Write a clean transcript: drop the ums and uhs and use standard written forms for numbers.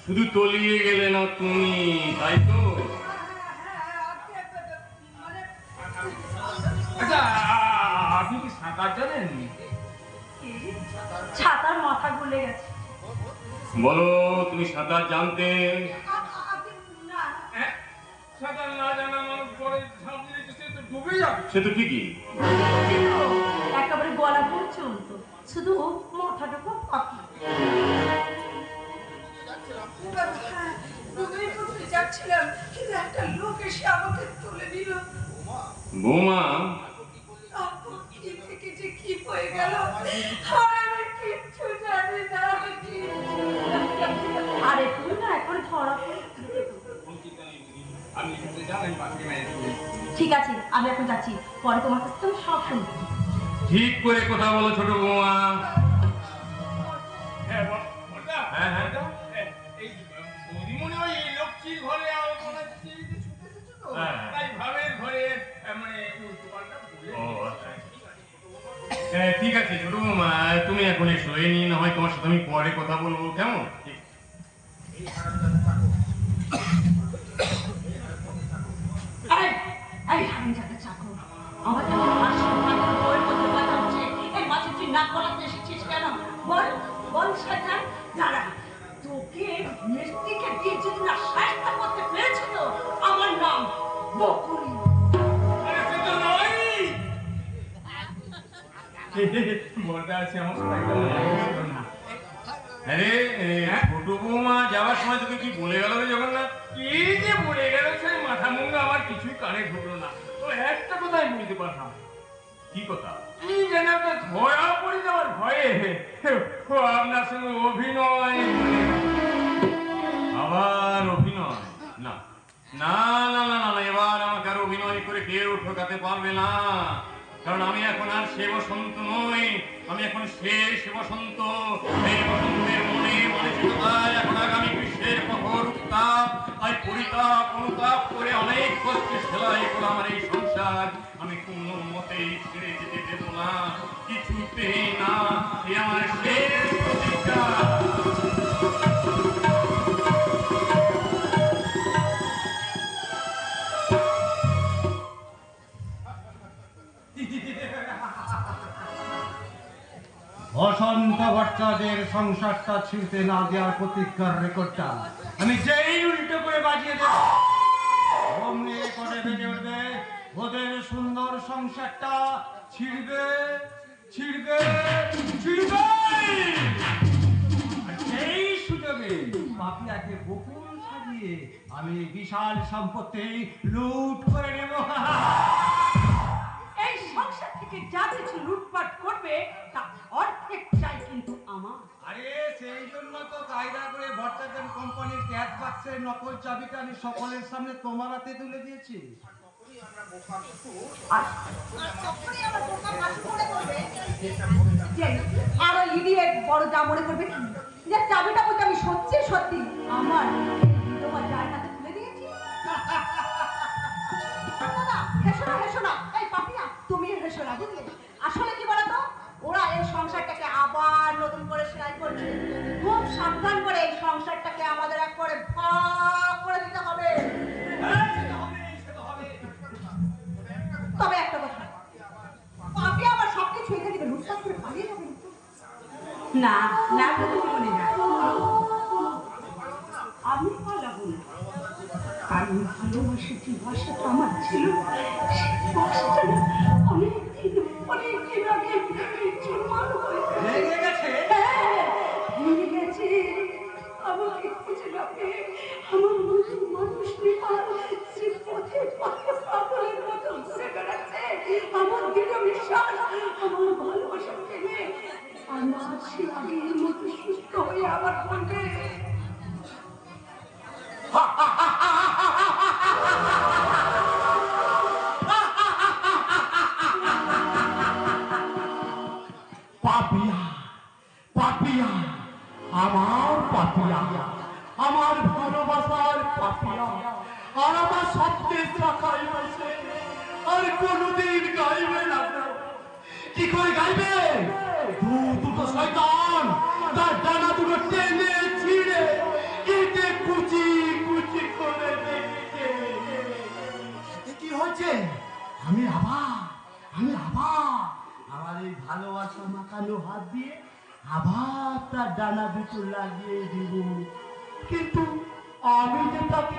শুধু তলিয়ে গেলে না তুমি, তাই তো? আচ্ছা, আপনি কি সাঁতার জানেন? ছাতার মাথা গুলে গেছে। বলো, তুমি সাঁতার জানতে? সাঁতার না জানা মানুষ পরে ঝাঁপ দিলে সে তো ডুবে যাবে। সে তো ঠিকই, একেবারে গলা পর্যন্ত, শুধু মাথাটুকু ফাঁকি। যাচ্ছিলাম, কিন্তু একটা লোক এসে আমাকে তুলে দিল। বৌমা, থেকে যে কি হয়ে গেল আমি কিচ্ছু জানি না। আরে তুই না এখন ধরা পড়ে। ঠিক আছে, আমি এখন যাচ্ছি, পরে তোমার কাছে আমি সব শুনবো। ঠিক করে কথা বলো ছোট বৌমা। হ্যাঁ হ্যাঁ, এই বৌদিমণি ওই লক্ষ্মীর ঘরে তাই ভাবের ঘরে মানে উল্টো পাল্টা বলে। ঠিক আছে ছোট বৌমা, তুমি এখন এসো, এই নিয়ে না হয় তোমার সাথে আমি পরে কথা বলবো, কেমন? আমার নাম বকুলি। আরে ছোট বৌমা যাওয়ার সময় তোকে কি বলে গেল রে জগন্নাথ? কি যে বলে গেল সেই মাথা মুন্ডা আমার কিছুই কানে ঢুকলো না। তো একটা কথাই বুঝতে পারলাম। কি কথা? কি যেন একটা ধরা পড়ে যাওয়ার ভয়ে আপনার সঙ্গে অভিনয়। আবার অভিনয়? না না না না না, এবার আমাকে আর অভিনয় করে কেউ ঠকাতে পারবে না, কারণ আমি এখন আর সে বসন্ত নই, আমি এখন শেষ বসন্ত। এই বসন্তের মনে মানসিকতায় এখন আগামী গ্রীষ্মের প্রখর উত্তাপ, তাই পরিতাপ অনুতাপ করে অনেক কষ্টে সেলাই করা আমার এই সংসার আমি কোনো মতেই ছেড়ে যেতে দেব না, কিছুতেই না। এ আমার শেষ প্রতিজ্ঞা। বসন্ত ভট্টাচার্যের সংসারটা ছিঁড়তে না দেওয়ার প্রতিজ্ঞার রেকর্ডটা আমি যেই উল্টো করে বাজিয়ে দেব, অমনি রেকর্ডে বেজে উঠবে ওদের সুন্দর সংসারটা ছিঁড়বে ছিঁড়বে ছিঁড়বে। সেই সুযোগে পাপিয়াকে বকুল সাজিয়ে আমি বিশাল সম্পত্তি লুট করে নেব। এই সংসার থেকে যা কিছু লুটপাট করবে তা অর্ধেক চাই কিন্তু আমার। আরে সেই জন্য তো কায়দা করে ভট্টাচার্য কোম্পানির ক্যাশ বাক্সের নকল চাবিটা আমি সকলের সামনে তোমার হাতে তুলে দিয়েছি। আর ইডিয়েট বড় যা মনে করবে কি যে চাবিটা বলতে আমি সত্যি সত্যি আমার তোমার জায়গাতে তুলে দিয়েছি। হেসো না হেসো না, এই পাপিয়া তুমি হেসো না, বুঝলে? আসলে কি বলতো, ওরা এই সংসারটাকে আবার নতুন করে সেলাই করছে। খুব সাবধান করে এই সংসারটাকে আমাদের একবারে ভাগ করে দিতে হবে। তবে একটা কথা, পাপিয়া আবার সবকিছু এখান থেকে লুটপাট করে পালিয়ে যাবে না। না তো তুমি মনে না, আমি পালাবো না, কারণ ভালোবাসা ভাষাটা আমার ছিল, অনেকদিন আগে ভেঙে গেছে। আমাকে খুঁজে যাবে আমার নতুন মানুষ সে পথে পাগলের মতো ঘুরে বেড়াচ্ছে। আমার দৃঢ় বিশ্বাস আমার ভালোবাসা পেলে আমার সে আগের মতো সুস্থ হয়ে আবার বলবে। পাপিয়া পাপিয়া আমার পাপিয়া, আমার ভালোবাসার পাপিয়া, আর আমার সবচেয়ে রাখাই বসে আর কোনোদিন গাইবে না। কি করে গাইবে? দুটো শয়তান তার ডানা দুটো টেনে ছিঁড়ে কেটে কুচি কুচি করে দিচ্ছে। কি হচ্ছে? আমি আবার এই ভালোবাসা মাখানো হাত দিয়ে আবার তার ডানা দুটো লাগিয়ে দিব। কিন্তু আমি যে তাকে